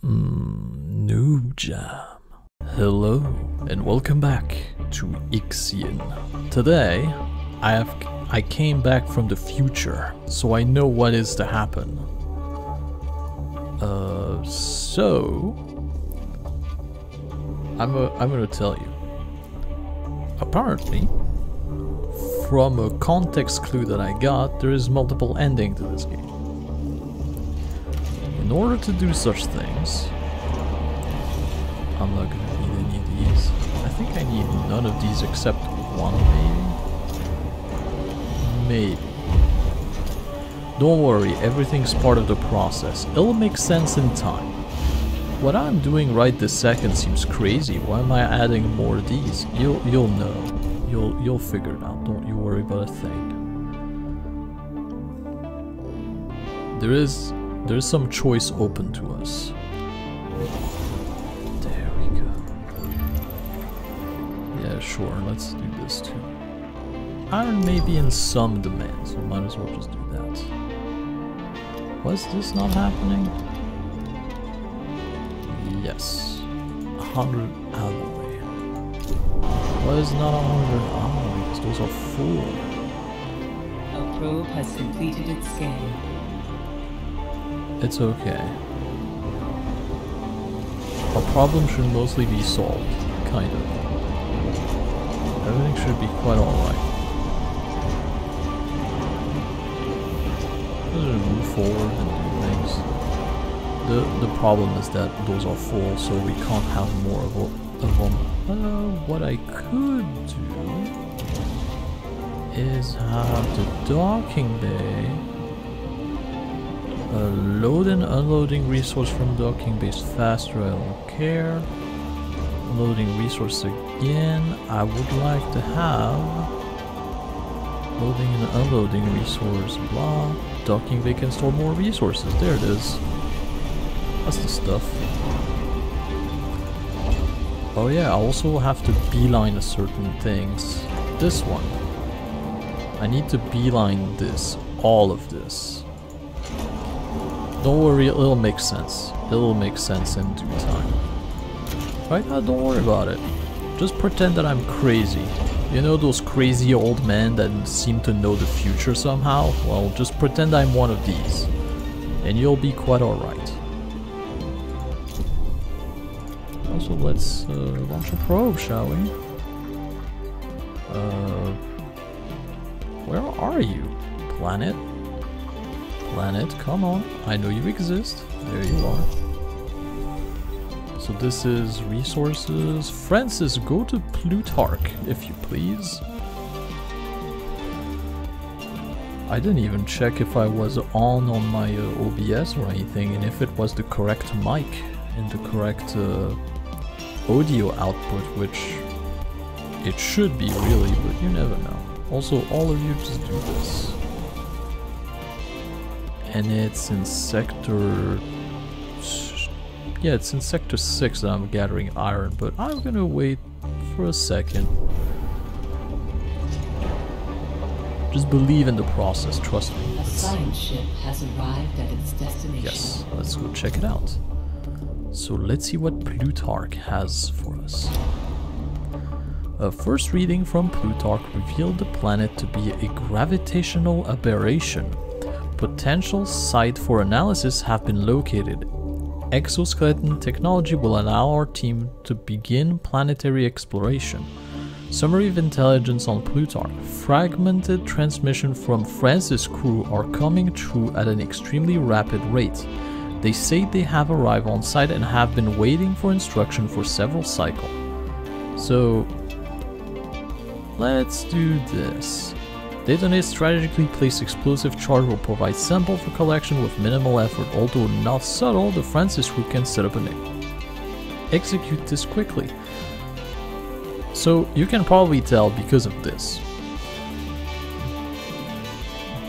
Noob Jam. Hello and welcome back to IXION. Today I came back from the future, so I know what is to happen. So I'm gonna tell you. Apparently, from a context clue that I got, there is multiple endings to this game. In order to do such things, I'm not gonna need any of these. I think I need none of these except one, maybe. Don't worry, everything's part of the process. It'll make sense in time. What I'm doing right this second seems crazy. Why am I adding more of these? You'll know. You'll figure it out. Don't you worry about a thing. There's some choice open to us. There we go. Yeah, sure, let's do this too. Iron may be in some demand, so might as well just do that. Was this not happening? Yes. 100 alloy. Why is not 100 alloy? Because those are full. A probe has completed its scan. It's okay. Our problem should mostly be solved, kind of. Everything should be quite alright. Just move forward and do things. The problem is that those are full, so we can't have more of them. What I could do is have the docking bay. Load and unloading resource from docking base faster, I don't care. Loading resource again. I would like to have loading and unloading resource, blah. Docking bay can store more resources. There it is. That's the stuff. Oh yeah, I also have to beeline certain things. This one. I need to beeline this. All of this. Don't worry, it'll make sense. It'll make sense in due time. Right now, don't worry about it. Just pretend that I'm crazy. You know those crazy old men that seem to know the future somehow? Well, just pretend I'm one of these. And you'll be quite alright. Also, let's launch a probe, shall we? Where are you, planet? Planet, come on. I know you exist. There you are. So this is resources. Francis, go to Plutarch, if you please. I didn't even check if I was on my OBS or anything, and if it was the correct mic and the correct audio output, which it should be really, but you never know. Also, all of you just do this. And it's in sector... Yeah, it's in sector 6 that I'm gathering iron, but I'm gonna wait for a second. Just believe in the process, trust me. A science ship has arrived at its destination. Yes, let's go check it out. So let's see what Plutarch has for us. A first reading from Plutarch revealed the planet to be a gravitational aberration. Potential site for analysis have been located. Exoskeleton technology will allow our team to begin planetary exploration. Summary of intelligence on Plutarch. Fragmented transmission from Francis' crew are coming through at an extremely rapid rate. They say they have arrived on site and have been waiting for instruction for several cycles. So, let's do this. Detonate strategically placed explosive charge will provide sample for collection with minimal effort. Although not subtle, the Francis crew can set up an execute this quickly. So you can probably tell because of this.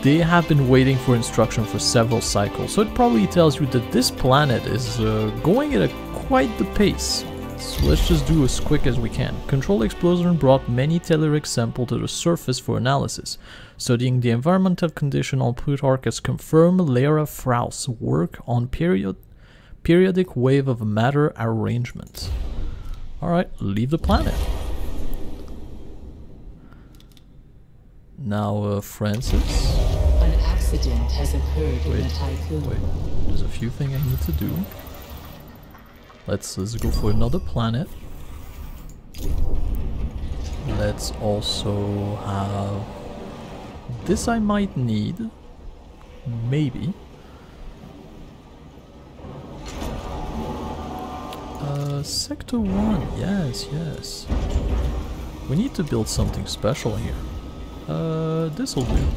They have been waiting for instruction for several cycles, so it probably tells you that this planet is going at quite the pace. So let's just do as quick as we can. Control Explosion brought many telluric samples to the surface for analysis. Studying the environmental condition on Plutarch has confirmed Lara Frau's work on periodic wave of matter arrangement. Alright, leave the planet. Now, Francis. An accident has occurred in the Tiqqun. Wait, there's a few things I need to do. Let's go for another planet. Let's also have... This I might need. Maybe. Sector 1, yes, yes. We need to build something special here. This'll do.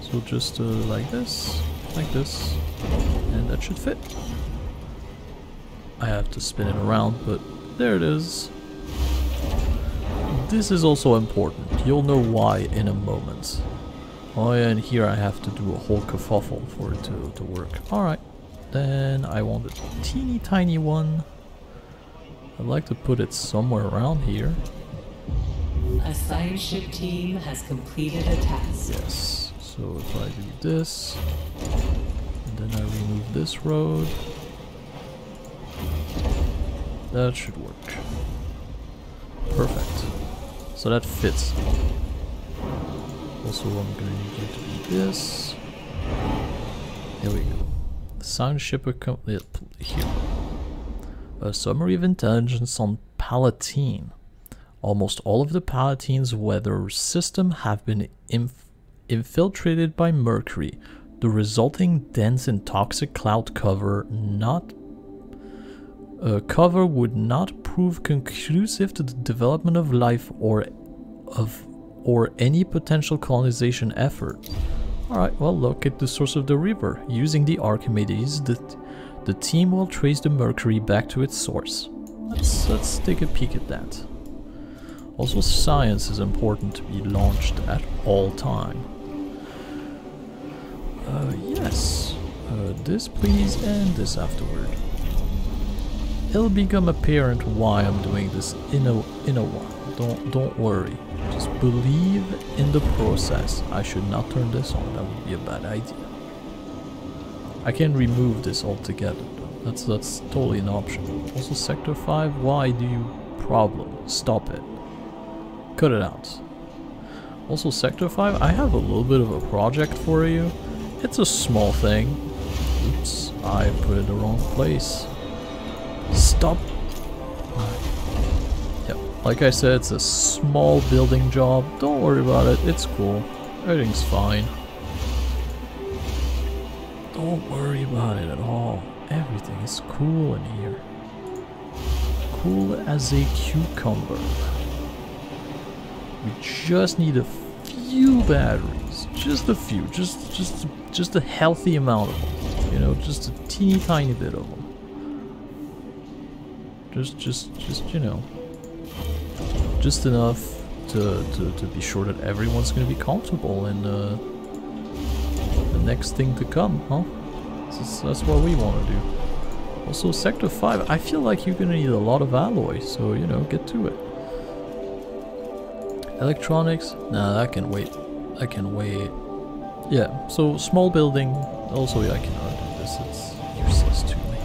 So just like this, and that should fit. I have to spin it around, but there it is. This is also important. You'll know why in a moment. Oh yeah, and here I have to do a whole kerfuffle for it to work. Alright, then I want a teeny tiny one. I'd like to put it somewhere around here. A science ship team has completed a task. Yes, so if I do this, and then I remove this road, that should work. Perfect. So that fits. Also, I'm gonna need you to do this. Here we go. The sound shipper here. A summary of intelligence on Palatine. Almost all of the Palatine's weather system have been infiltrated by Mercury. The resulting dense and toxic cloud cover would not prove conclusive to the development of life or any potential colonization effort. Alright, well, locate the source of the river. Using the Archimedes, the team will trace the Mercury back to its source. Let's take a peek at that. Also, science is important to be launched at all time. Yes. This please, and this afterward. It'll become apparent why I'm doing this in a while. Don't worry. Just believe in the process. I should not turn this on. That would be a bad idea. I can remove this altogether. That's totally an option. Also, Sector 5. Why do you problem? Stop it. Cut it out. Also, Sector 5, I have a little bit of a project for you. It's a small thing. Oops, I put it in the wrong place. Stop. Yep, like I said, it's a small building job. Don't worry about it, it's cool. Everything's fine. Don't worry about it at all. Everything is cool in here. Cool as a cucumber. We just need a few batteries, just a few, just a healthy amount of them, you know, just a teeny tiny bit of them. Just you know, just enough to be sure that everyone's gonna be comfortable in the next thing to come, huh? That's what we want to do. Also, Sector 5, I feel like you're gonna need a lot of alloy, so you know, get to it. Electronics? Nah, that can wait. I can wait. Yeah, so small building. Also, yeah, I cannot do this. It's useless to me.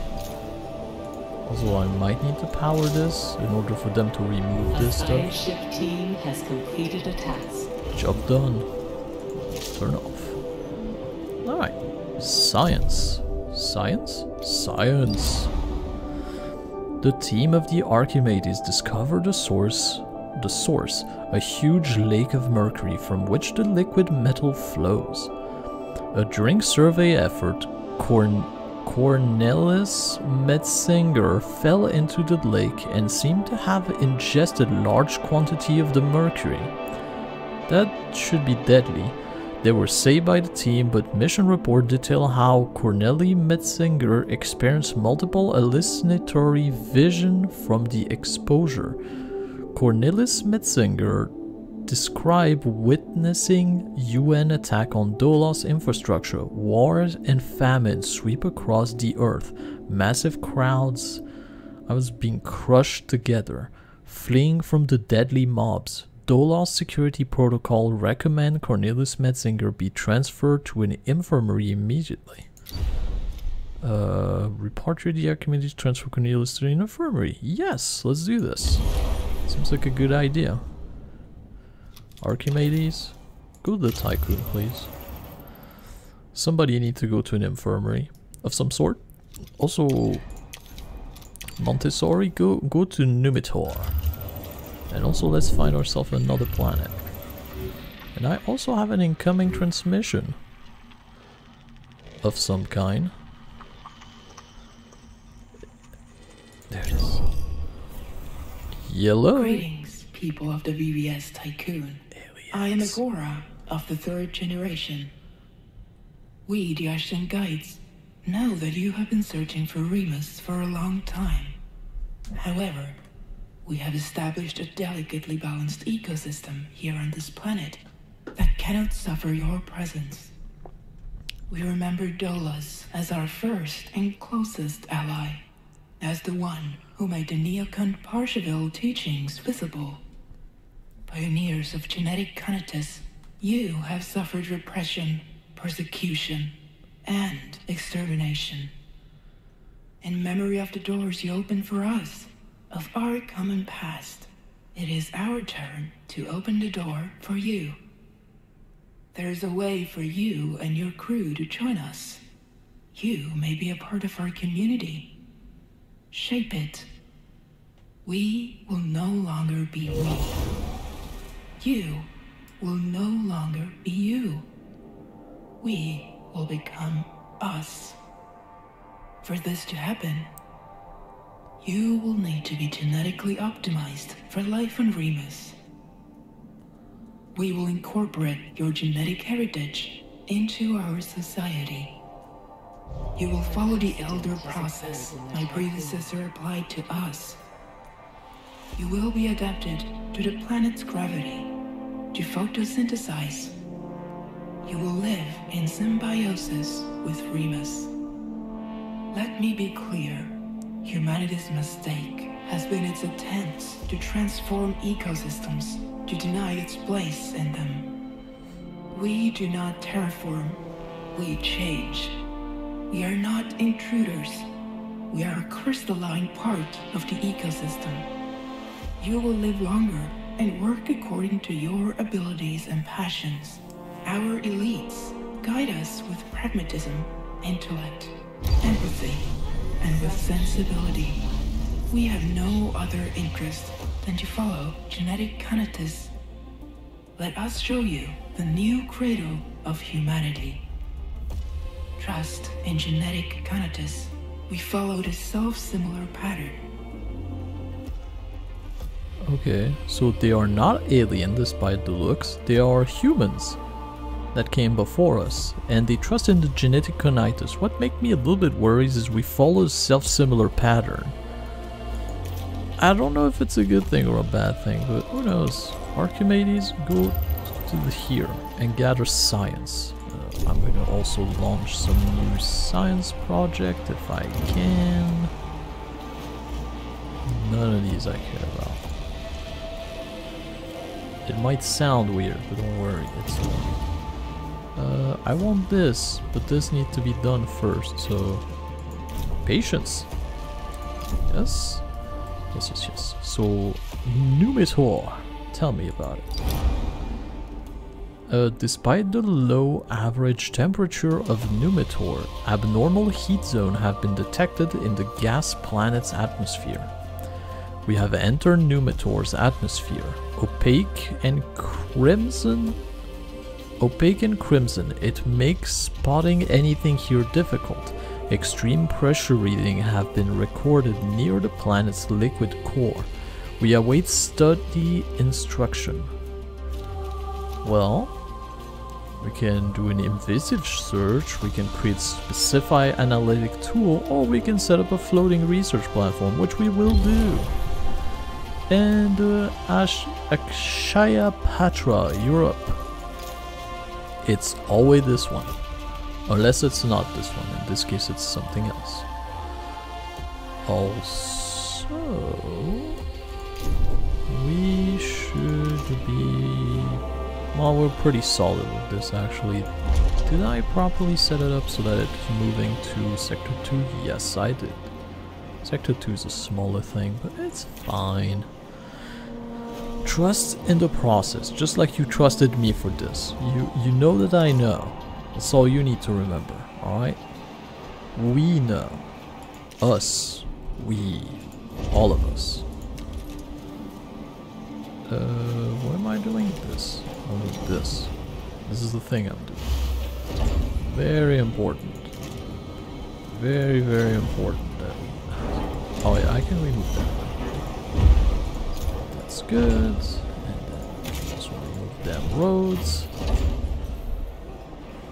Also, I might need to power this in order for them to remove this stuff. A ship team has completed a task. Job done. Turn off. Alright. Science. Science? Science. The team of the Archimedes discovered the source, a huge lake of mercury from which the liquid metal flows. During survey effort, Cornelis Metzinger fell into the lake and seemed to have ingested large quantity of the mercury. That should be deadly. They were saved by the team, but mission report detail how Cornelis Metzinger experienced multiple hallucinatory vision from the exposure. Cornelis Metzinger described witnessing UN attack on Dolos infrastructure, wars and famine sweep across the earth, massive crowds. I was being crushed together, fleeing from the deadly mobs. Dolos security protocol recommend Cornelis Metzinger be transferred to an infirmary immediately. repatriate the Archimedes, transfer Cornelius to the infirmary. Yes, let's do this. Seems like a good idea. Archimedes, go to the Tiqqun, please. Somebody need to go to an infirmary of some sort. Also, Montessori, go to Numitor. And also let's find ourselves another planet. And I also have an incoming transmission of some kind. There it is. Yellow. Greetings, people of the VVS Tiqqun. I am Agora of the 3rd generation. We, the IXION guides, know that you have been searching for Remus for a long time. However, we have established a delicately balanced ecosystem here on this planet that cannot suffer your presence. We remember Dolas as our first and closest ally, as the one who made the Neocon Parsheville teachings visible. Pioneers of genetic conatus, you have suffered repression, persecution, and extermination. In memory of the doors you opened for us, of our common past, it is our turn to open the door for you. There is a way for you and your crew to join us. You may be a part of our community. Shape it. We will no longer be we. You will no longer be you. We will become us. For this to happen, you will need to be genetically optimized for life on Remus. We will incorporate your genetic heritage into our society. You will follow the elder process my predecessor applied to us. You will be adapted to the planet's gravity, to photosynthesize. You will live in symbiosis with Remus. Let me be clear. Humanity's mistake has been its attempts to transform ecosystems, to deny its place in them. We do not terraform, we change. We are not intruders. We are a crystalline part of the ecosystem. You will live longer and work according to your abilities and passions. Our elites guide us with pragmatism, intellect, empathy, and with sensibility. We have no other interest than to follow genetic conatus. Let us show you the new cradle of humanity. Trust in genetic conatus. We followed a self-similar pattern. Okay, so they are not alien despite the looks, they are humans that came before us, and they trust in the genetic conatus. What makes me a little bit worried is we follow a self-similar pattern. I don't know if it's a good thing or a bad thing, but who knows. Archimedes, go to here and gather science. I'm going to also launch some new science project if I can. None of these I care about. It might sound weird, but don't worry, it's I want this, but this needs to be done first, so patience. Yes? Yes, yes, yes. So Numitor, tell me about it. Despite the low average temperature of Numitor, abnormal heat zones have been detected in the gas planet's atmosphere. We have entered Numitor's atmosphere, opaque and crimson. It makes spotting anything here difficult. Extreme pressure readings have been recorded near the planet's liquid core. We await study instruction. Well, we can do an invasive search, we can create a specified analytic tool, or we can set up a floating research platform, which we will do. And Akshaya Patra, Europe. It's always this one. Unless it's not this one. In this case, it's something else. Also, we should be... Well, we're pretty solid with this, actually. Did I properly set it up so that it's moving to Sector 2? Yes, I did. Sector 2 is a smaller thing, but it's fine. Trust in the process, just like you trusted me for this. You know that I know. That's all you need to remember, alright? We know. Us. We. All of us. What am I doing? This. I'm doing this. This is the thing I'm doing. Very important. Very, very important. Oh yeah, I can remove that. That's good. And then just remove them roads.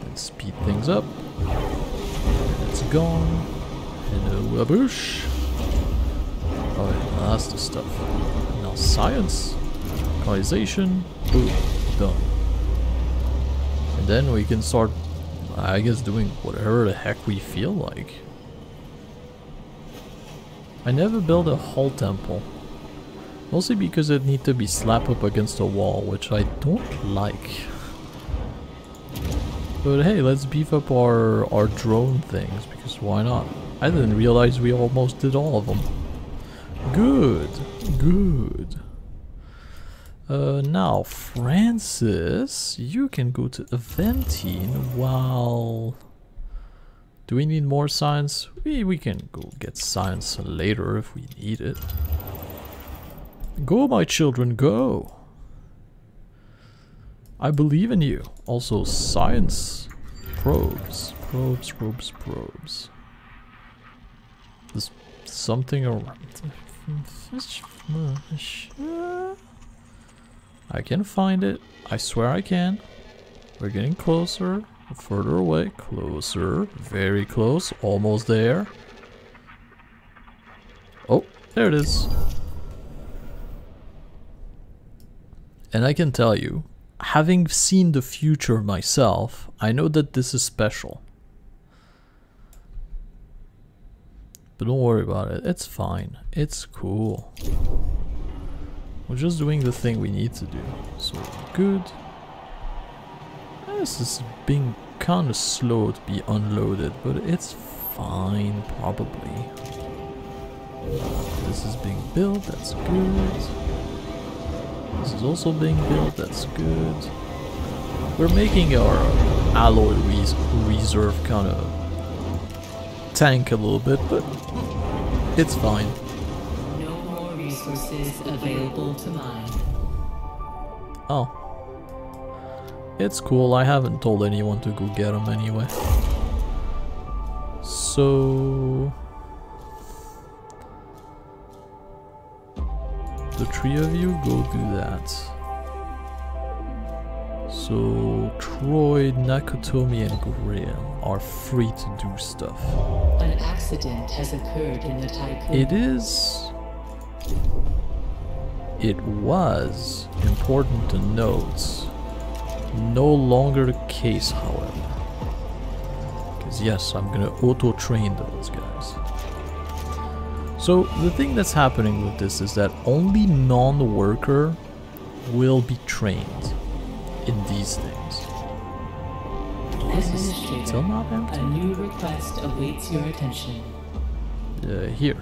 Then speed things up. And it's gone. And a whoosh. Oh yeah, that's the stuff. Now science. Localization. Boom. Done. And then we can start, I guess, doing whatever the heck we feel like. I never built a hull temple. Mostly because it need to be slapped up against a wall, which I don't like. But hey, let's beef up our drone things, because why not? I didn't realize we almost did all of them. Good. Good. Now, Francis, you can go to Aventine while... Do we need more science? We can go get science later if we need it. Go, my children, go! I believe in you. Also, science. Probes. Probes, probes, probes. There's something around... I can find it. I swear I can. We're getting closer. Further away. Closer. Very close. Almost there. Oh, there it is. And I can tell you, having seen the future myself, I know that this is special. But don't worry about it. It's fine. It's cool. We're just doing the thing we need to do. So, good. This is being kind of slow to be unloaded, but it's fine, probably. This is being built, that's good. This is also being built, that's good. We're making our alloy reserve kind of tank a little bit, but it's fine. No more resources available to mine. Oh. It's cool, I haven't told anyone to go get them anyway. So... the three of you, go do that. So, Troy, Nakatomi and Grail are free to do stuff. An accident has occurred in the Tiqqun. It was important to note. No longer the case, however. Because yes, I'm gonna auto-train those guys. So the thing that's happening with this is that only non-worker will be trained in these things. This is still not empty. A new request awaits your attention. Here.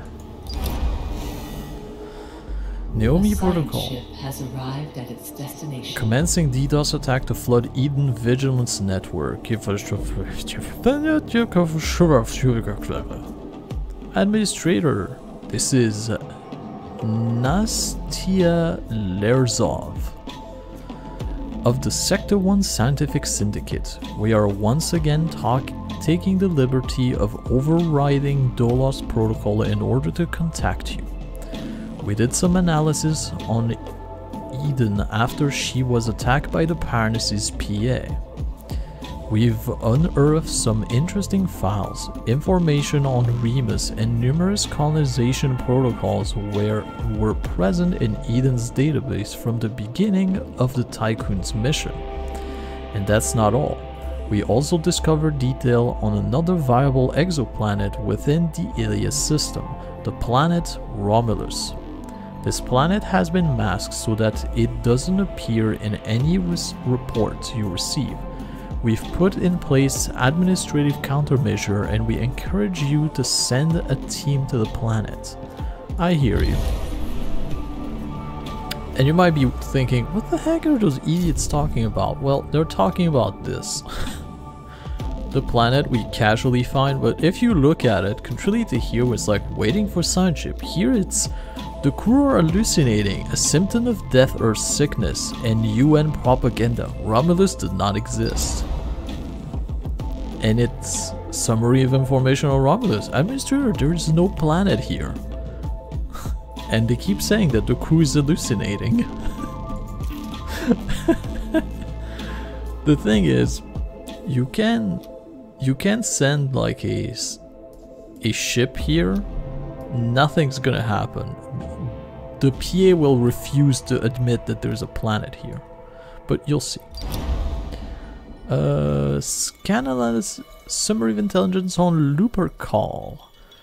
Naomi The Protocol. ship has arrived at its destination. Commencing DDoS attack to flood Eden Vigilance Network. Administrator. This is Nastia Lerzov of the Sector 1 Scientific Syndicate. We are once again taking the liberty of overriding Dolos Protocol in order to contact you. We did some analysis on Eden after she was attacked by the Parnassus PA. We've unearthed some interesting files, information on Remus, and numerous colonization protocols were present in Eden's database from the beginning of the Tiqqun's mission. And that's not all. We also discovered detail on another viable exoplanet within the Ilias system, the planet Romulus. This planet has been masked so that it doesn't appear in any reports you receive. We've put in place administrative countermeasure and we encourage you to send a team to the planet. I hear you. And you might be thinking, what the heck are those idiots talking about? Well, they're talking about this. The planet we casually find, but if you look at it, contrary to here it's like waiting for sign ship. Here it's the crew are hallucinating, a symptom of death or sickness, and UN propaganda. Romulus did not exist. And it's summary of information on Romulus. Administrator, there is no planet here. And they keep saying that the crew is hallucinating. The thing is, you can send like a ship here. Nothing's gonna happen. The PA will refuse to admit that there's a planet here, but you'll see. Scan analysis, summary of intelligence on Lupercal.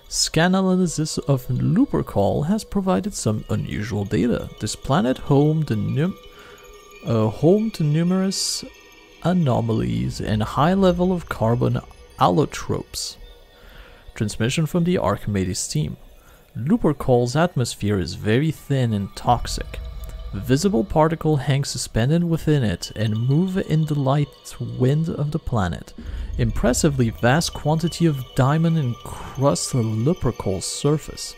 Scan analysis of Lupercal has provided some unusual data. This planet home to numerous anomalies and high level of carbon allotropes. Transmission from the Archimedes team. Lupercal's atmosphere is very thin and toxic. Visible particles hang suspended within it and move in the light wind of the planet. Impressively vast quantity of diamond encrust the Lupercal's surface.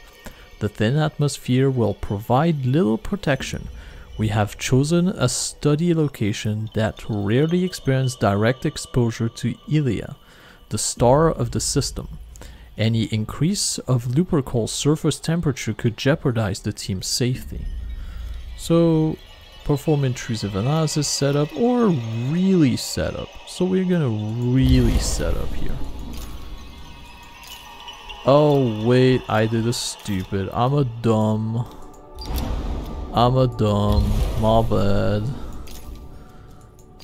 The thin atmosphere will provide little protection. We have chosen a study location that rarely experiences direct exposure to Ilia, the star of the system. Any increase of Lupercal's surface temperature could jeopardize the team's safety. So, perform intrusive analysis setup or really setup. So we're gonna really set up here. Oh wait, I did a stupid. I'm a dumb. My bad.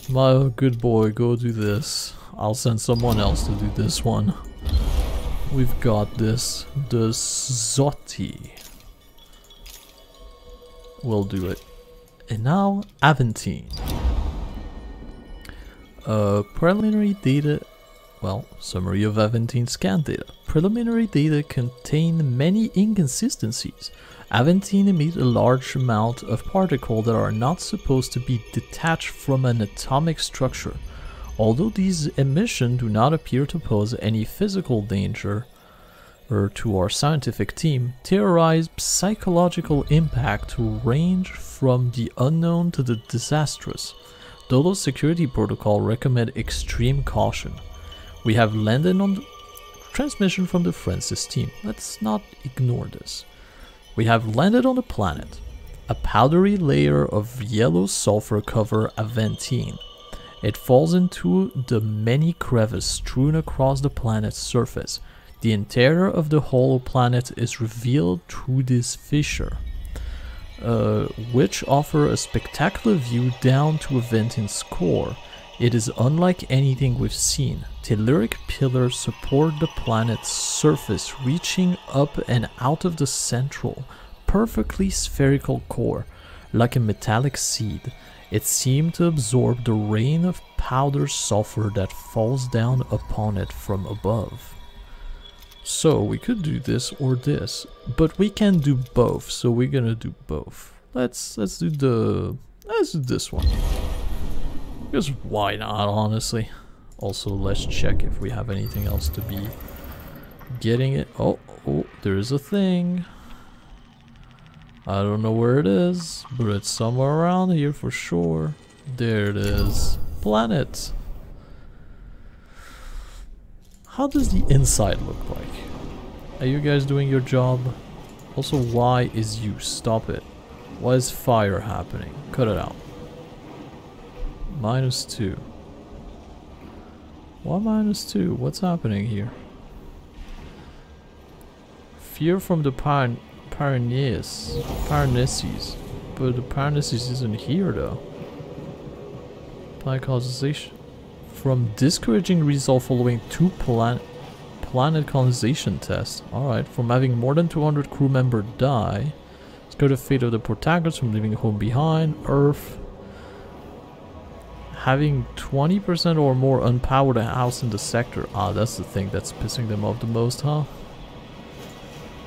My good boy, go do this. I'll send someone else to do this one. We've got this. The Zotti will do it. And now, Aventine. Preliminary data. Well, summary of Aventine scan data. Preliminary data contain many inconsistencies. Aventine emit a large amount of particles that are not supposed to be detached from an atomic structure. Although these emissions do not appear to pose any physical danger to our scientific team, theorize psychological impact to range from the unknown to the disastrous. Dodo security protocol recommend extreme caution. We have landed on the transmission from the Francis team. Let's not ignore this. We have landed on the planet. A powdery layer of yellow sulfur cover Aventine. It falls into the many crevices strewn across the planet's surface. The interior of the hollow planet is revealed through this fissure, which offer a spectacular view down to Aventine's core. It is unlike anything we've seen. Telluric pillars support the planet's surface, reaching up and out of the central, perfectly spherical core. Like a metallic seed, it seemed to absorb the rain of powdered sulfur that falls down upon it from above. So we could do this or this, but we can do both, so we're gonna do both. Let's do this one. Because why not, honestly? Also, let's check if we have anything else to be getting it. Oh, there's a thing. I don't know where it is, but it's somewhere around here for sure. There it is. Planet. How does the inside look like? Are you guys doing your job? Also, why is you? Stop it. Why is fire happening? Cut it out. -2. Why -2? What's happening here? Fear from the Parnassus. But the Parnassus isn't here though. Planet colonization. From discouraging result following 2 planet colonization tests. Alright, from having more than 200 crew members die. Let's go to fate of the protagonist from leaving home behind. Earth having 20% or more unpowered house in the sector. Ah, that's the thing that's pissing them off the most, huh?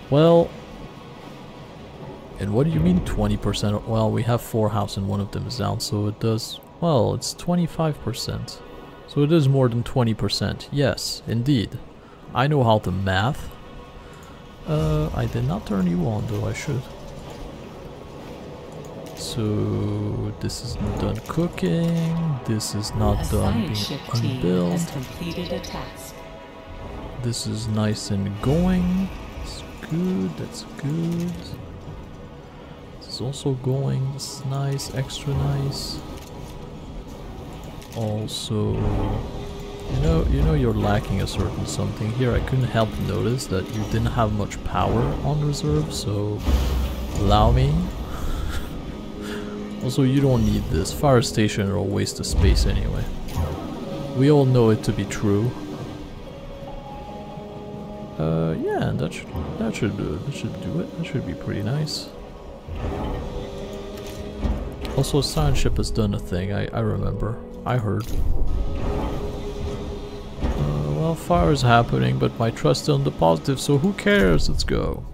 Well, and what do you mean 20%? Well, we have 4 houses and one of them is down, so it does, well, it's 25%. So it is more than 20%. Yes, indeed. I know how to math. I did not turn you on, though I should. So this is done cooking. This is not done being unbuilt. This is nice and going. It's good. That's good. This is also going. It's nice. Extra nice. Also, you know you're lacking a certain something here. I couldn't help notice that you didn't have much power on reserve, so allow me. Also, you don't need this. Fire station are a waste of space anyway. We all know it to be true. Yeah, that should do it. That should do it. That should be pretty nice. Also, science ship has done a thing. I remember. I heard. Well, fire is happening, but my trust is on the positive, so who cares? Let's go.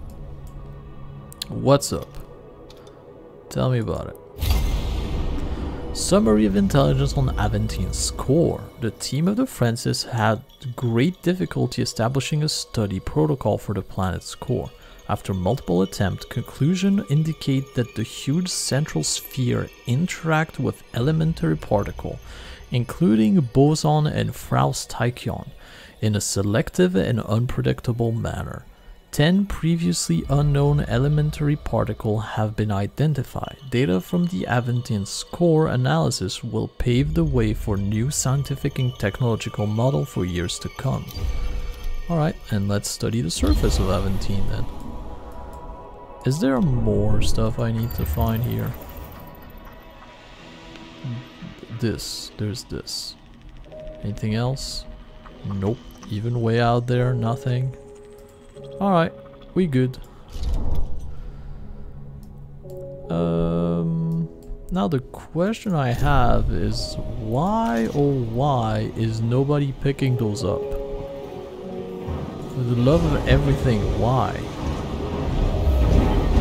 What's up? Tell me about it. Summary of intelligence on Aventine's core. The team of the Francis had great difficulty establishing a study protocol for the planet's core. After multiple attempts, conclusions indicate that the huge central sphere interacts with elementary particles, including boson and Frau's Tiqqun, in a selective and unpredictable manner. 10 previously unknown elementary particles have been identified. Data from the Aventine's core analysis will pave the way for new scientific and technological model for years to come. Alright, and let's study the surface of Aventine then. Is there more stuff I need to find here? There's this. Anything else? Nope. Even way out there, nothing. Alright, we good. Now the question I have is why, oh why, is nobody picking those up? For the love of everything, why?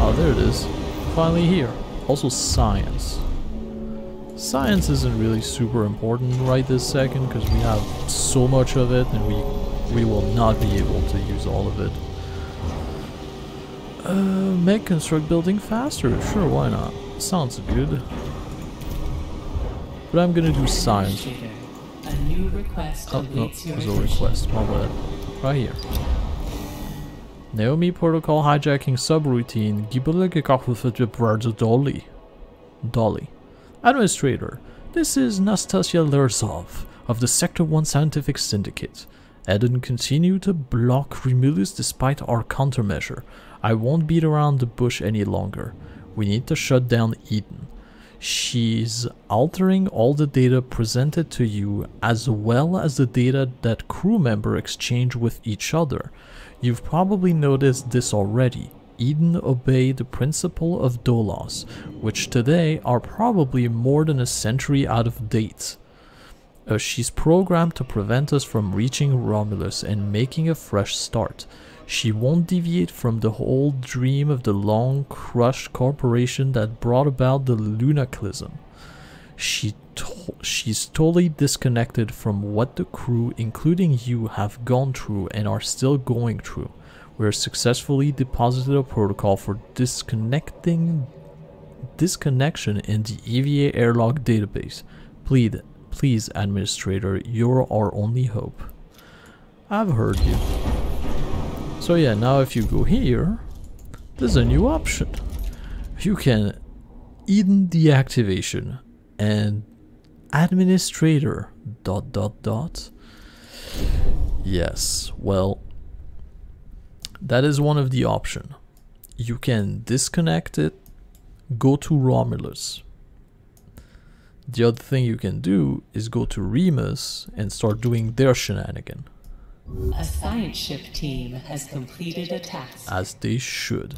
Oh, there it is. Finally here. Also science. Science isn't really super important right this second because we have so much of it and we will not be able to use all of it. Make construct building faster. Sure, why not? Sounds good. But I'm gonna do science. A new request oh, no, there's a request. My bad. Right here. Naomi protocol hijacking subroutine. Dolly. Administrator, this is Nastasia Lerzov of the Sector 1 Scientific Syndicate. Eden continue to block Remulus despite our countermeasure. I won't beat around the bush any longer. We need to shut down Eden. She's altering all the data presented to you as well as the data that crew members exchange with each other. You've probably noticed this already. Eden obeyed the principle of Dolos, which today are probably more than a century out of date. She's programmed to prevent us from reaching Romulus and making a fresh start. She won't deviate from the whole dream of the long crushed corporation that brought about the lunaclism. She's totally disconnected from what the crew, including you, have gone through and are still going through. We have successfully deposited a protocol for disconnection in the EVA airlock database. Please, Administrator, you're our only hope. I've heard you. So yeah, now if you go here, there's a new option. You can Eden deactivation and Administrator ... Yes, well, that is one of the options. You can disconnect it, go to Romulus. The other thing you can do is go to Remus and start doing their shenanigan. A science ship team has completed a task. As they should.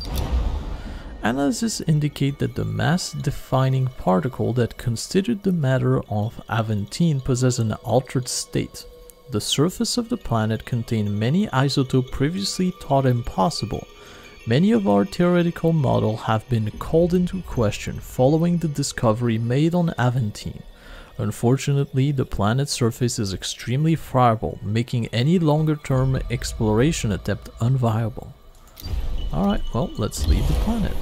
Analysis indicate that the mass-defining particle that constituted the matter of Aventine possesses an altered state. The surface of the planet contained many isotopes previously thought impossible. Many of our theoretical models have been called into question following the discovery made on Aventine. Unfortunately, the planet's surface is extremely friable, making any longer-term exploration attempt unviable. Alright, well, let's leave the planet.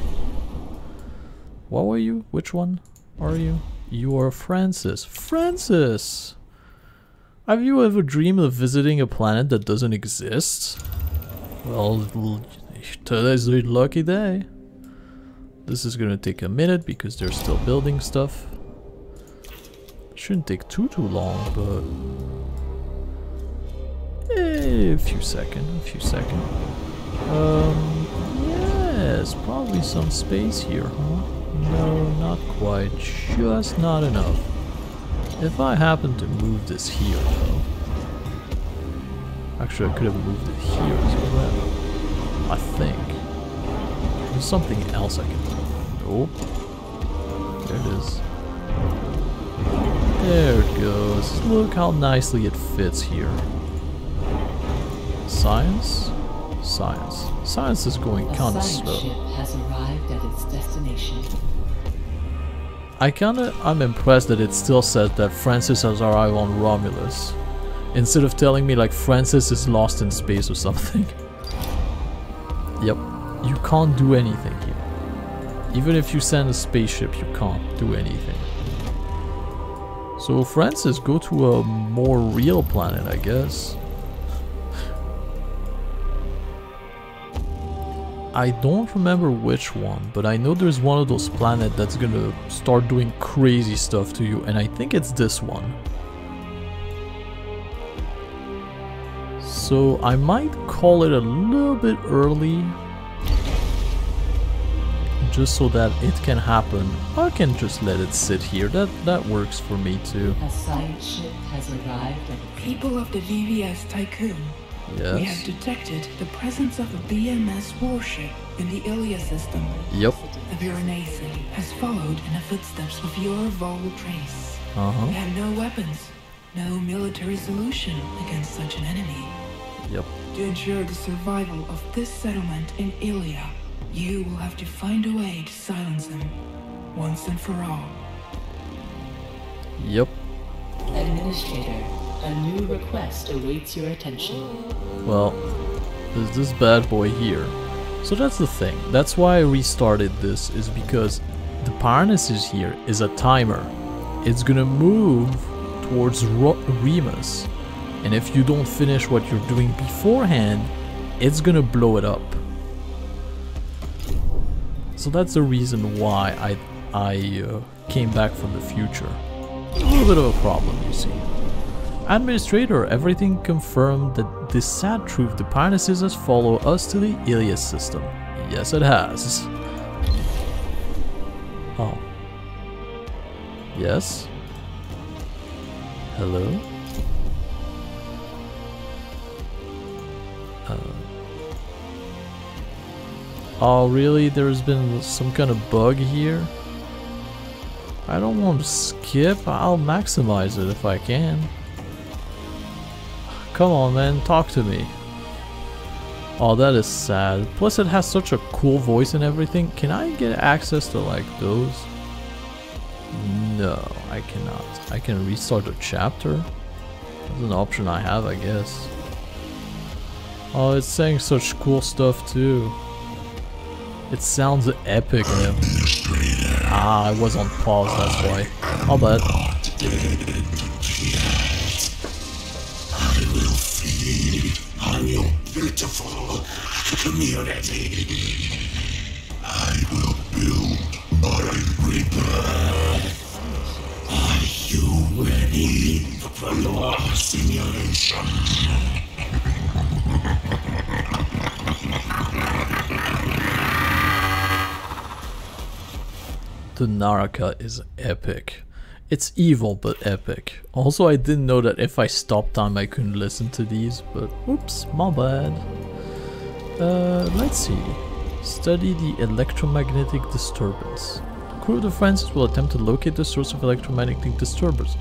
What were you? Which one are you? You are Francis. Francis! Have you ever dreamed of visiting a planet that doesn't exist? Well, today's a lucky day. This is gonna take a minute because they're still building stuff. Shouldn't take too long, but a few seconds. Yes, probably some space here, huh? No, not quite. Just not enough. If I happen to move this here, though. Actually, I could have moved it here as well. I think. There's something else I can do. Nope. There it is. There it goes. Look how nicely it fits here. Science? Science. Science is going kind of slow. Ship has arrived at its destination. I'm impressed that it still says that Francis has arrived on Romulus, instead of telling me like Francis is lost in space or something. Yep, you can't do anything here. Even if you send a spaceship, you can't do anything. So Francis, go to a more real planet, I guess. I don't remember which one, but I know there's one of those planets that's gonna start doing crazy stuff to you, and I think it's this one. So I might call it a little bit early, just so that it can happen. I can just let it sit here. That works for me too. A science ship has arrived at its People of the VVS Tiqqun. Yes. We have detected the presence of a BMS warship in the Ilia system. Yep. The Piranesi has followed in the footsteps of your Vol trace. Uh-huh. We have no weapons, no military solution against such an enemy. Yep. To ensure the survival of this settlement in Ilia, you will have to find a way to silence them, once and for all. Yep. Administrator. A new request awaits your attention. Well, there's this bad boy here. So that's the thing. That's why I restarted this, is because the Piranesi here is a timer. It's gonna move towards Remus. And if you don't finish what you're doing beforehand, it's gonna blow it up. So that's the reason why I came back from the future. A little bit of a problem, you see. Administrator, everything confirmed that this sad truth, the Piranesi has followed us to the Ilia system. Yes, it has. Oh. Yes? Hello? Oh, really? There's been some kind of bug here? I don't want to skip. I'll maximize it if I can. Come on, man, talk to me. Oh, that is sad. Plus it has such a cool voice and everything. Can I get access to like those? No, I cannot. I can restart a chapter. That's an option I have, I guess. Oh, it's saying such cool stuff too. It sounds epic, man. Ah, I was on pause, that's why. I'll bet. On your beautiful community. I will build my rebirth. Are you ready for your simulation? The Naraka is epic. It's evil, but epic. Also, I didn't know that if I stopped time I couldn't listen to these, but oops, my bad. Let's see. Study the electromagnetic disturbance. The crew of the Francis will attempt to locate the source of electromagnetic disturbance.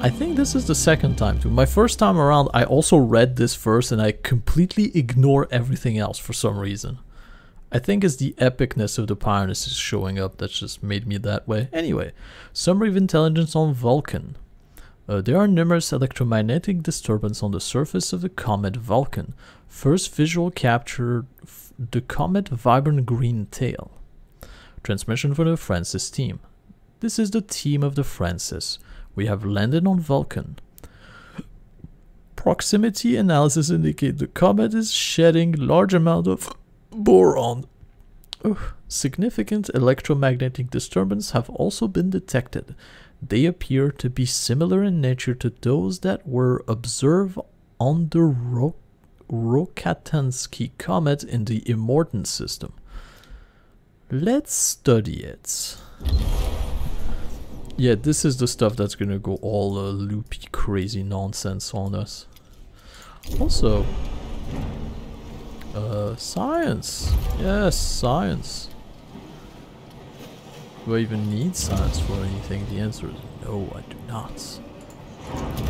I think this is the second time too. My first time around, I also read this first and I completely ignore everything else for some reason. I think it's the epicness of the Pioneers showing up that just made me that way. Anyway, summary of intelligence on Vulcan. There are numerous electromagnetic disturbances on the surface of the comet Vulcan. First visual captured the comet vibrant green tail. Transmission from the Francis team. This is the team of the Francis. We have landed on Vulcan. Proximity analysis indicate the comet is shedding large amount of boron. Significant electromagnetic disturbances have also been detected. They appear to be similar in nature to those that were observed on the Rokatansky comet in the Immortan system. Let's study it. Yeah, this is the stuff that's gonna go all loopy, crazy nonsense on us. Also, science. Yes, science. Do I even need science for anything? The answer is no, I do not.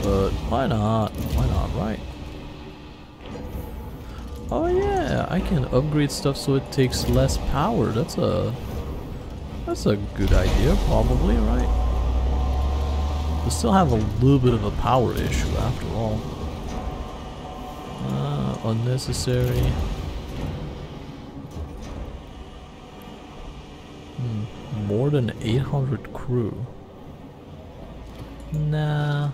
But why not? Why not, right? Oh yeah, I can upgrade stuff so it takes less power. That's a good idea, probably, right? We still have a little bit of a power issue after all. Unnecessary. More than 800 crew. Nah.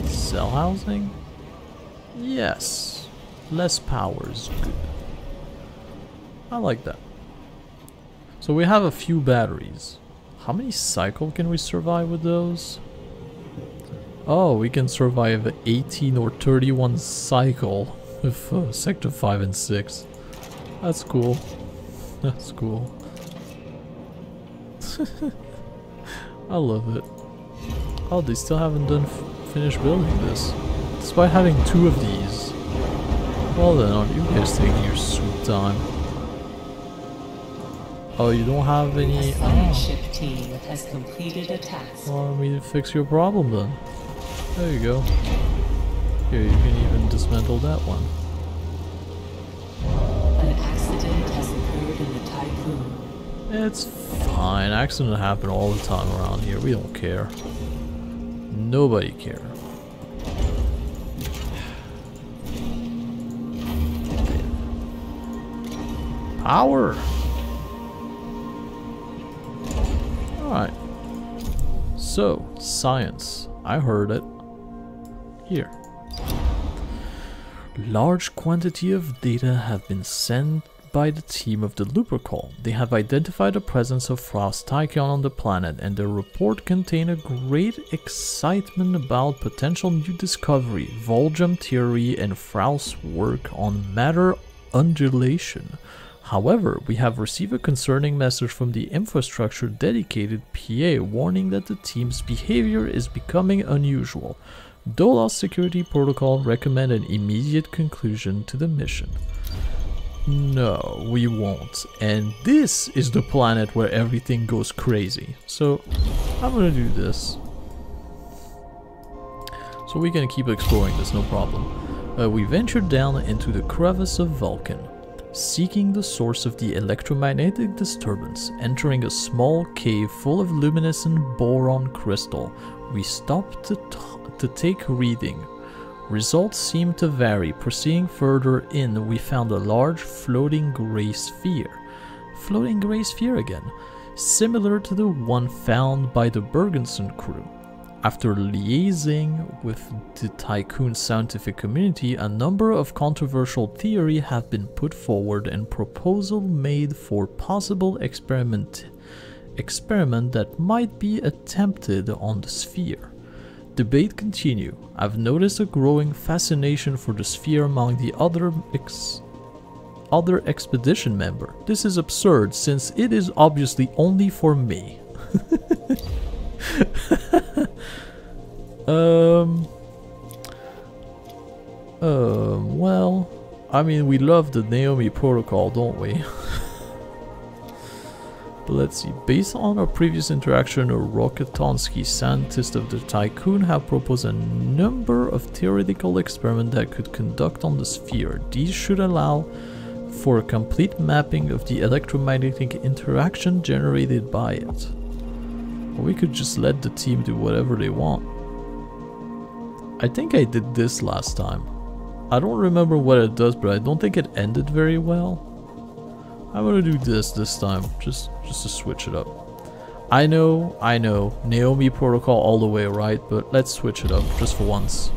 Cell housing? Yes. Less power is good. I like that. So we have a few batteries. How many cycles can we survive with those? Oh, we can survive 18 or 31 cycle with sector 5 and 6. That's cool. That's cool. I love it. Oh, they still haven't finished building this. Despite having 2 of these. Well then, aren't you guys taking your sweet time? Oh, you don't have any... A ship team has completed a task. Well, let me fix your problem then. There you go. Here, you can even dismantle that one. An accident has occurred in the Tiqqun. It's fine. Accidents happen all the time around here. We don't care. Nobody cares. Power! Alright. So, science. I heard it. Here. Large quantity of data have been sent by the team of the Lupercal. They have identified the presence of Frost Tiqqun on the planet, and their report contained a great excitement about potential new discovery, Volgem theory, and Frost's work on matter undulation. However, we have received a concerning message from the infrastructure dedicated PA warning that the team's behavior is becoming unusual. Dolos security protocol recommend an immediate conclusion to the mission. No, we won't. And this is the planet where everything goes crazy. So, I'm gonna do this. So we can keep exploring this, no problem. We ventured down into the crevice of Vulcan, seeking the source of the electromagnetic disturbance. Entering a small cave full of luminescent boron crystal, we stopped to take a reading. Results seemed to vary. Proceeding further in, we found a large floating gray sphere. Floating gray sphere again, similar to the one found by the Bergensen crew. After liaising with the Tiqqun scientific community, a number of controversial theories have been put forward and proposals made for possible experiment that might be attempted on the sphere. Debate continue. I've noticed a growing fascination for the sphere among the other expedition member. This is absurd since it is obviously only for me. Well, I mean, we love the Naomi protocol, don't we? But let's see. Based on our previous interaction, Rokitansky, scientists of the Tiqqun, have proposed a number of theoretical experiments that could conduct on the sphere. These should allow for a complete mapping of the electromagnetic interaction generated by it. Or we could just let the team do whatever they want. I think I did this last time. I don't remember what it does, but I don't think it ended very well. I'm gonna do this time, just to switch it up. I know, Naomi protocol all the way, right? But let's switch it up just for once.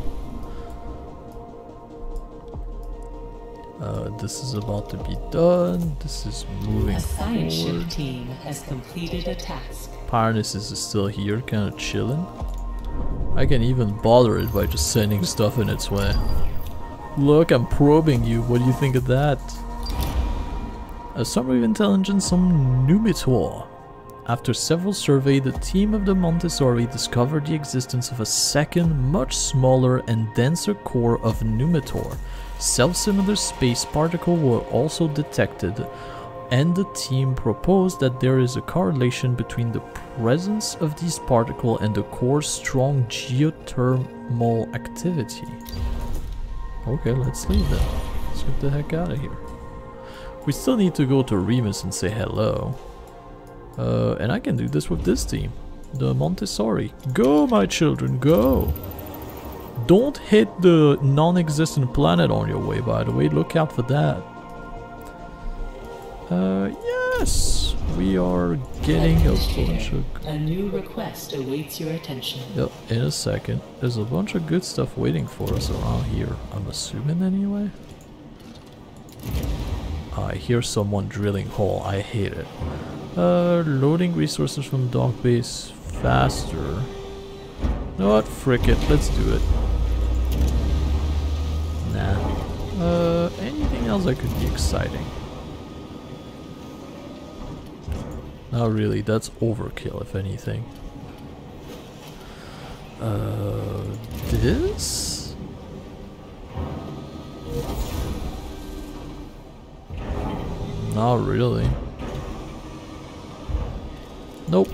This is about to be done. This is moving A science ship forward. team has completed a task. Perilous is still here, kind of chilling. I can even bother it by just sending stuff in its way. Look, I'm probing you. What do you think of that? A summary of intelligence on Numitor. After several surveys, the team of the Montessori discovered the existence of a second, much smaller and denser core of Numitor. Self-similar space particles were also detected, and the team proposed that there is a correlation between the presence of these particles and the core's strong geothermal activity. Okay, let's leave then. Let's get the heck out of here. We still need to go to Remus and say hello. And I can do this with this team. The Montessori. Go, my children, go! Don't hit the non-existent planet on your way, by the way. Look out for that. Yes! We are getting a bunch of... A new request awaits your attention. Yep, in a second. There's a bunch of good stuff waiting for us around here. I'm assuming anyway. I hear someone drilling hole. I hate it. Loading resources from dock base faster. You know what? Frick it. Let's do it. Nah. Anything else that could be exciting? Not really. That's overkill, if anything. This? Not really. Nope.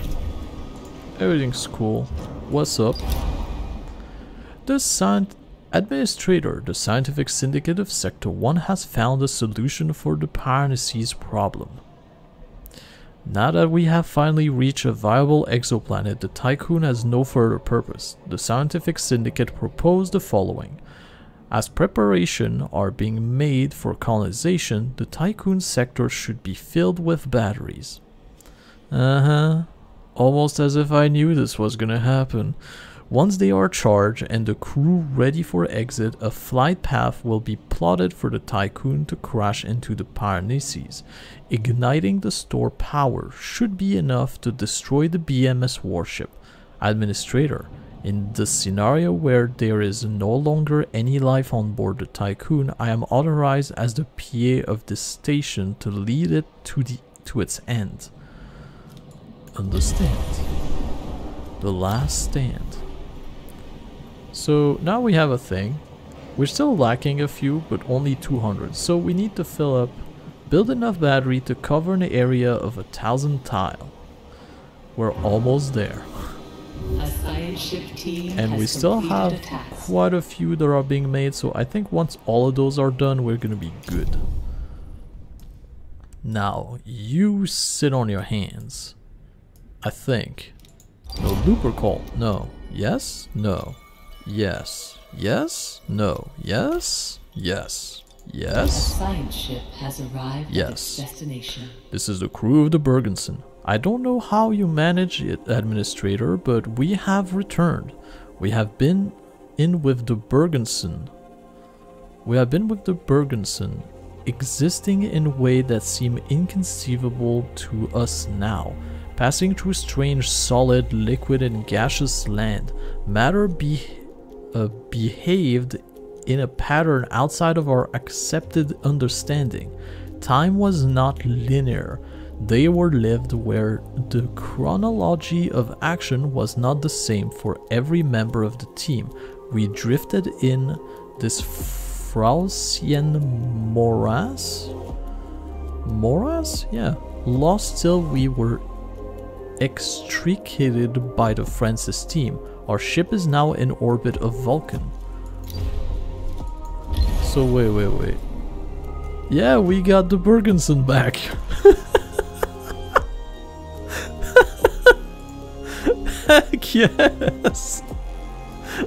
Everything's cool. What's up? The Administrator, the Scientific Syndicate of Sector 1 has found a solution for the Pyrenees problem. Now that we have finally reached a viable exoplanet, the Tiqqun has no further purpose. The Scientific Syndicate proposed the following. As preparations are being made for colonization, the Tiqqun sector should be filled with batteries. Almost as if I knew this was gonna happen. Once they are charged and the crew ready for exit, a flight path will be plotted for the Tiqqun to crash into the Pyrenees. Igniting the store power should be enough to destroy the BMS warship. Administrator, in the scenario where there is no longer any life on board the Tiqqun, I am authorized as the PA of this station to lead it to its end. Understand? The last stand. So now we have a thing. We're still lacking a few, but only 200. So we need to fill up, build enough battery to cover an area of 1,000 tile. We're almost there. A science ship team And we still have quite a few that are being made, so I think once all of those are done, we're gonna be good. Now, you sit on your hands. I think. No looper call. No. Yes? No. Yes. Yes? No. Yes? Yes. Yes? A science ship has arrived at its destination. This is the crew of the Bergensen. I don't know how you manage it, Administrator, but we have returned. We have been in with the Bergensen. Existing in a way that seem inconceivable to us now. Passing through strange solid, liquid and gaseous land. Matter behaved in a pattern outside of our accepted understanding. Time was not linear. They were lived where the chronology of action was not the same for every member of the team. We drifted in this Frausian Moras? Yeah. Lost till we were extricated by the Francis team. Our ship is now in orbit of Vulcan. So wait. Yeah, we got the Bergensen back. Heck yes!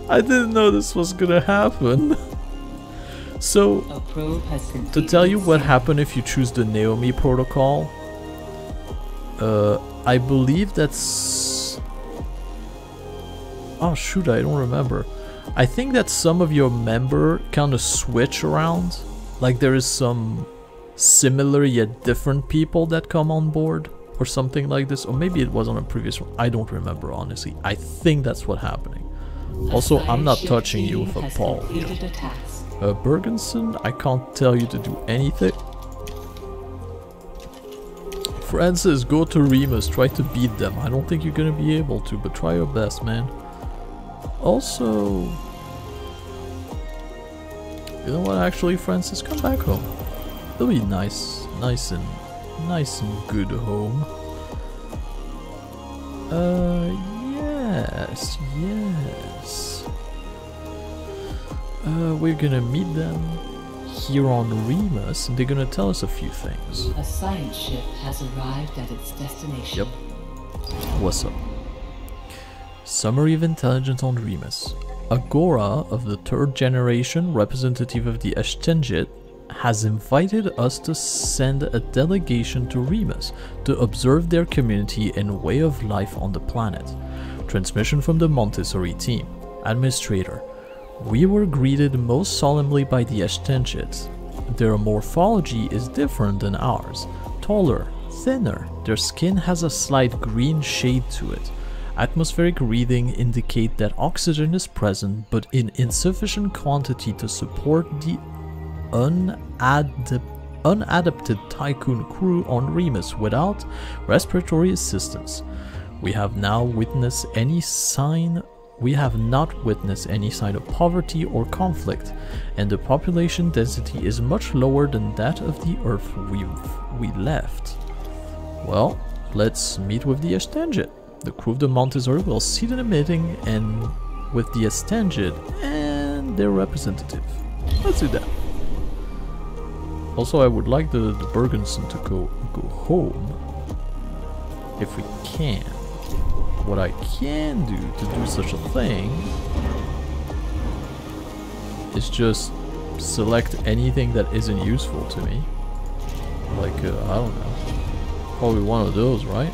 I didn't know this was gonna happen. So, to tell you what happened if you choose the Naomi protocol, I believe that's... Oh shoot, I don't remember. I think that some of your member kind of switch around. Like there is some similar yet different people that come on board. Or something like this. Or maybe it was on a previous one. I don't remember honestly. I think that's what's happening. Also, I'm not touching you with a paw here. Bergensen, I can't tell you to do anything. Francis, go to Remus, try to beat them. I don't think you're gonna be able to, but try your best, man. Also, you know what? Actually, Francis, come back home. It'll be nice and good home. Yes. We're gonna meet them here on Remus, and they're gonna tell us a few things. A science ship has arrived at its destination. Yep. What's up? Summary of intelligence on Remus. Agora of the 3rd generation, representative of the Ashtenjit, has invited us to send a delegation to Remus to observe their community and way of life on the planet. Transmission from the Montessori team. Administrator. We were greeted most solemnly by the Ashtenjits. Their morphology is different than ours. Taller, thinner, their skin has a slight green shade to it. Atmospheric reading indicate that oxygen is present but in insufficient quantity to support the unadapted Tiqqun crew on Remus without respiratory assistance. We have not witnessed any sign of poverty or conflict, and the population density is much lower than that of the Earth we left. Well, let's meet with the Ashtenjit. The crew of the Montessori will sit in a meeting and with the Ashtenjit and their representative. Let's do that. Also, I would like the Bergensen to go home if we can. What I can do to do such a thing is just select anything that isn't useful to me. Like, I don't know. Probably one of those, right?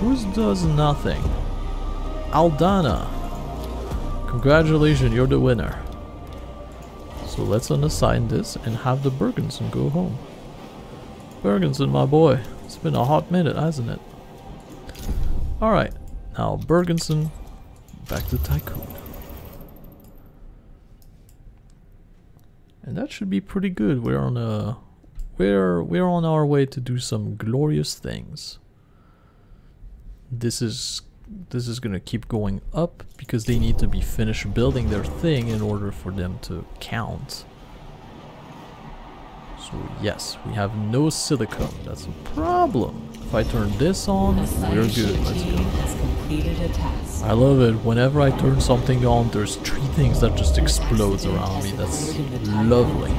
Whose does nothing? Aldana. Congratulations, you're the winner. So let's unassign this and have the Bergensen go home. Bergensen, my boy. It's been a hot minute, hasn't it? Alright, now Bergensen, back to Tiqqun. And that should be pretty good. We're on our way to do some glorious things. This is gonna keep going up because they need to be finished building their thing in order for them to count. So yes, we have no silicone. That's a problem. If I turn this on, we're good. Let's go. I love it. Whenever I turn something on, there's 3 things that just explodes around me. That's lovely.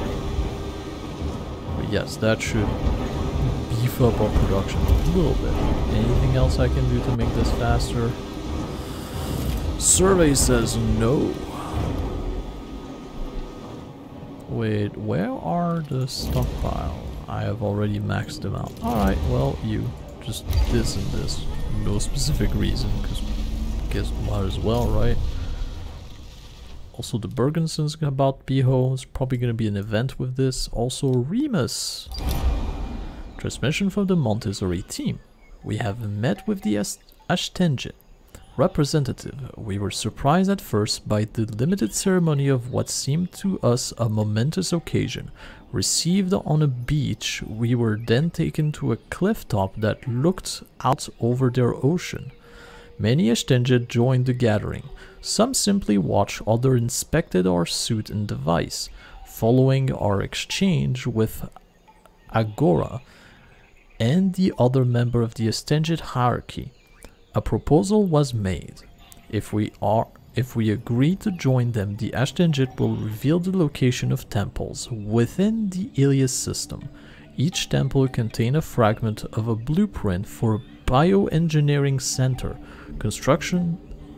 But yes, that should beef up our production a little bit. Anything else I can do to make this faster? Survey says no. Wait, where are the stockpile? I have already maxed them out. Alright, well, you. Just this and this. No specific reason, because I guess might as well, right? Also, the Bergensen's about to be home. There's probably going to be an event with this. Also, Remus. Transmission from the Montessori team. We have met with the Ashtenjit representative. We were surprised at first by the limited ceremony of what seemed to us a momentous occasion. Received on a beach, we were then taken to a cliff top that looked out over their ocean. Many Ashtenjit joined the gathering. Some simply watch other inspected our suit and device. Following our exchange with Agora and the other member of the Ascended hierarchy, a proposal was made. If we agree to join them, the Ascended will reveal the location of temples within the Ilias system. Each temple contains a fragment of a blueprint for a bioengineering center.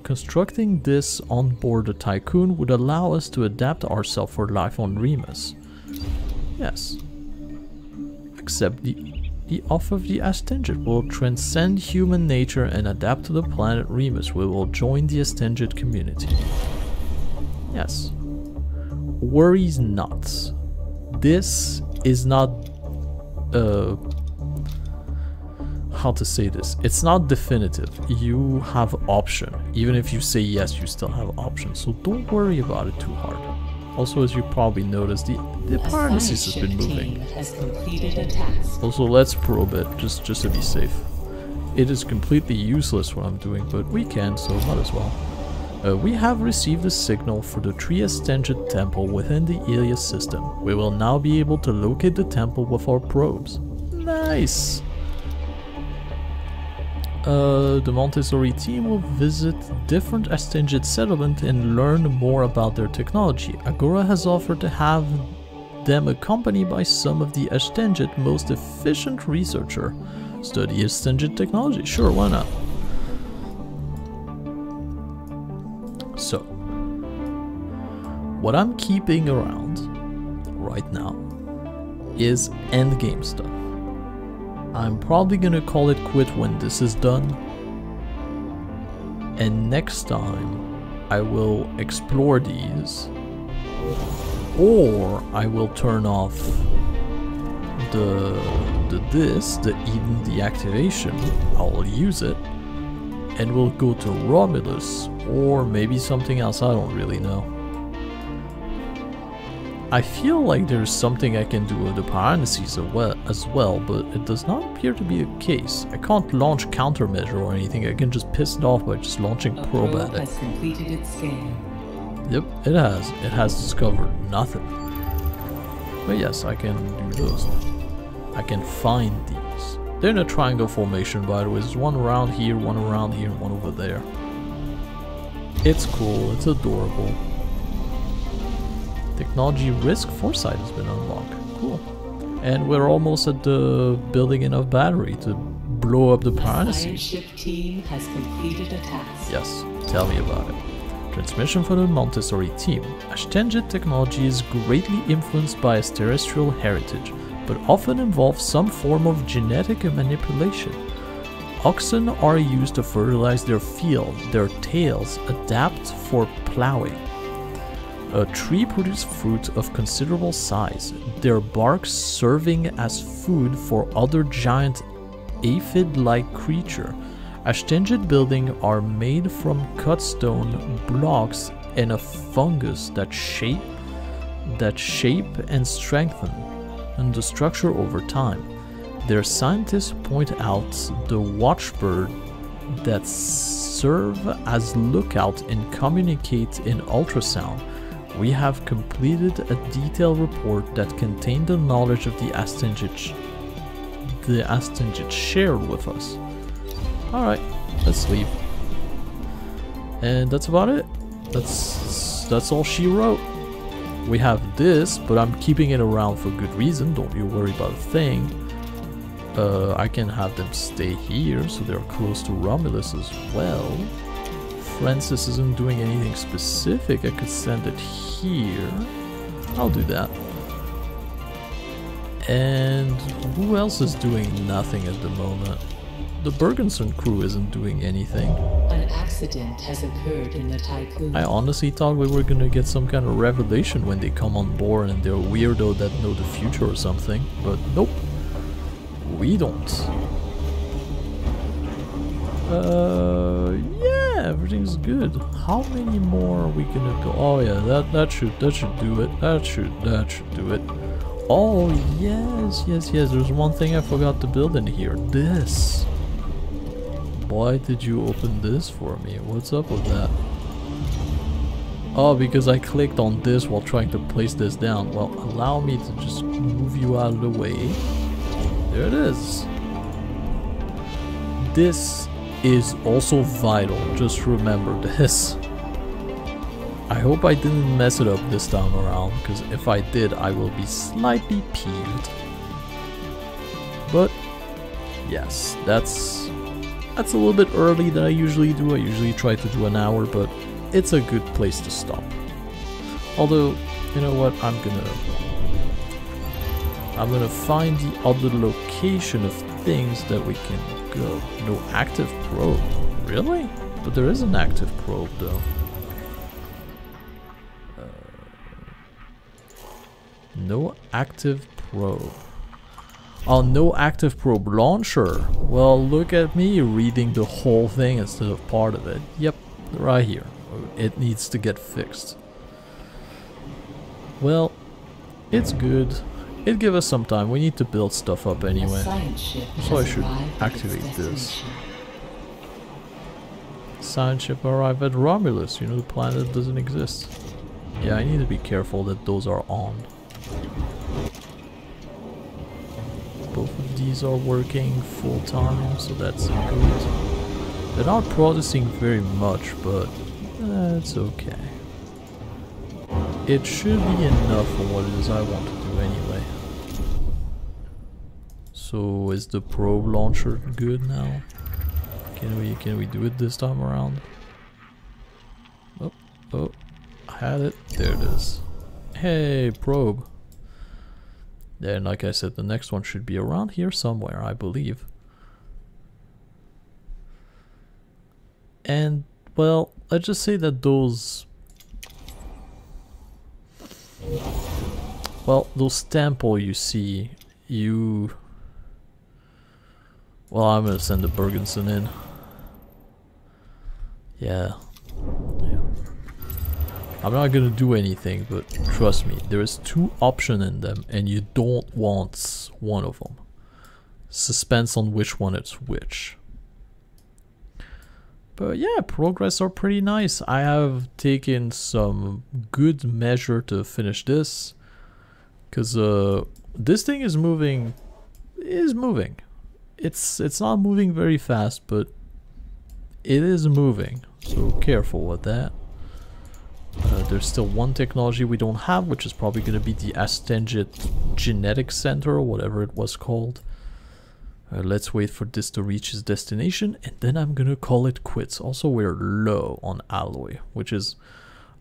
Constructing this on board the Tiqqun would allow us to adapt ourselves for life on Remus. Yes. Except the offer of the Ascended will transcend human nature and adapt to the planet Remus. We will join the Ascended community. Yes. Worries not. This is not how to say this, it's not definitive. You have option. Even if you say yes, you still have options, so don't worry about it too hard. Also, as you probably noticed, the Nemesis has been moving. Has completed a task. Also, let's probe it just to be safe. It is completely useless what I'm doing, but we can, so might as well. We have received a signal for the Tree Ascended Temple within the Ilias system. We will now be able to locate the temple with our probes. Nice! The Montessori team will visit different Ascended settlements and learn more about their technology. Agora has offered to have them accompanied by some of the Ascended most efficient researcher. Study Ascended technology, sure, why not? So, what I'm keeping around right now is endgame stuff. I'm probably gonna call it quit when this is done, and next time I will explore these, or I will turn off the Eden deactivation. I'll use it and we'll go to Romulus or maybe something else, I don't really know. I feel like there's something I can do with the Paralyses as well, but it does not appear to be the case. I can't launch countermeasure or anything, I can just piss it off by just launching probe at it. Has completed its scan. Yep, it has. It has discovered nothing. But yes, I can do those. I can find these. They're in a triangle formation, by the way. There's one around here, and one over there. It's cool, it's adorable. Technology risk foresight has been unlocked. Cool. And we're almost at the building enough battery to blow up the Paralyses. The science ship team has completed a task. Yes, tell me about it. Transmission for the Montessori team. Ascended technology is greatly influenced by its terrestrial heritage, but often involves some form of genetic manipulation. Oxen are used to fertilize their field, their tails adapt for plowing. A tree produces fruit of considerable size, their bark serving as food for other giant aphid-like creatures. Ascended buildings are made from cut stone blocks and a fungus that shape and strengthen the structure over time. Their scientists point out the watchbird that serve as lookout and communicate in ultrasound. We have completed a detailed report that contained the knowledge of the Ascended shared with us. Alright, let's leave. And that's about it. That's all she wrote. We have this, but I'm keeping it around for good reason. Don't you worry about a thing. I can have them stay here, so they're close to Romulus as well. Francis isn't doing anything specific. I could send it here. I'll do that. And who else is doing nothing at the moment? The Bergenson crew isn't doing anything. An accident has occurred in the Tiqqun. I honestly thought we were gonna get some kind of revelation when they come on board and they're weirdo that know the future or something, but nope. We don't. Yeah, everything's good. How many more are we gonna go? Oh yeah, that should do it. That should do it. Oh yes. There's one thing I forgot to build in here. This. Why did you open this for me? What's up with that? Oh, because I clicked on this while trying to place this down. Well, allow me to just move you out of the way. There it is. This is also vital. Just remember this. I hope I didn't mess it up this time around, because if I did, I will be slightly peeved. But yes, that's a little bit early than I usually do. I usually try to do an hour, but it's a good place to stop. Although, you know what, I'm gonna find the other location of things that we can go. No active probe. Really? But there is an active probe though. No active probe. Oh, no active probe launcher. Well, look at me reading the whole thing instead of part of it. Yep, right here. It needs to get fixed. Well, it's good. It gives us some time. We need to build stuff up anyway. So I should activate this. Science ship arrived at Romulus. You know, the planet doesn't exist. Yeah, I need to be careful that those are on. Both of these are working full time, so that's good. They're not processing very much, but it's okay. It should be enough for what it is I want to do anyway. So is the probe launcher good now? Can we do it this time around? Oh, I had it. There it is. Hey, probe. And like I said, the next one should be around here somewhere, I believe. And, well, let's just say that those... Well, those temple you see, well, I'm gonna send the Bergensen in. Yeah. I'm not gonna do anything, but trust me, there is 2 options in them, and you don't want one of them. Suspense on which one it's which. But yeah, progress are pretty nice. I have taken some good measure to finish this, because this thing is moving. It's not moving very fast, but it is moving. So careful with that. There's still one technology we don't have, which is probably going to be the Astengit Genetics Center, or whatever it was called. Let's wait for this to reach its destination, and then I'm going to call it quits. Also, we're low on alloy, which is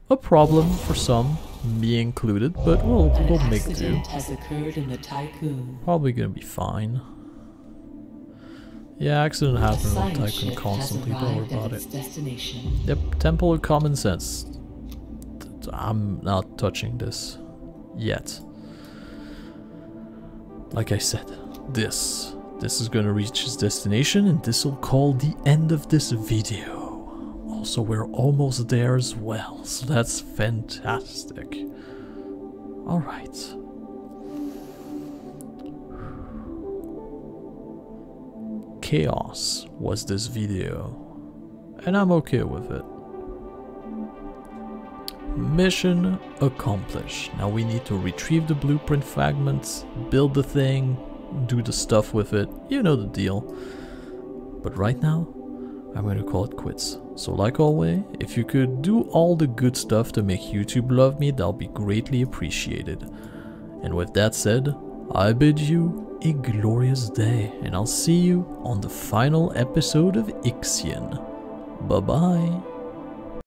a problem for some, me included, but we'll make do. An accident has occurred in the Tiqqun. Probably going to be fine. Yeah, accident happened with Tiqqun constantly, don't worry about it. Yep, Temple of Common Sense. I'm not touching this yet. Like I said, this is gonna reach its destination, and this will call the end of this video. Also, we're almost there as well, so that's fantastic. Alright. Chaos was this video, and I'm okay with it. Mission accomplished. Now we need to retrieve the blueprint fragments, build the thing, do the stuff with it, you know the deal. But right now, I'm going to call it quits. So like always, if you could do all the good stuff to make YouTube love me, that'll be greatly appreciated. And with that said, I bid you a glorious day, and I'll see you on the final episode of IXION. Bye bye.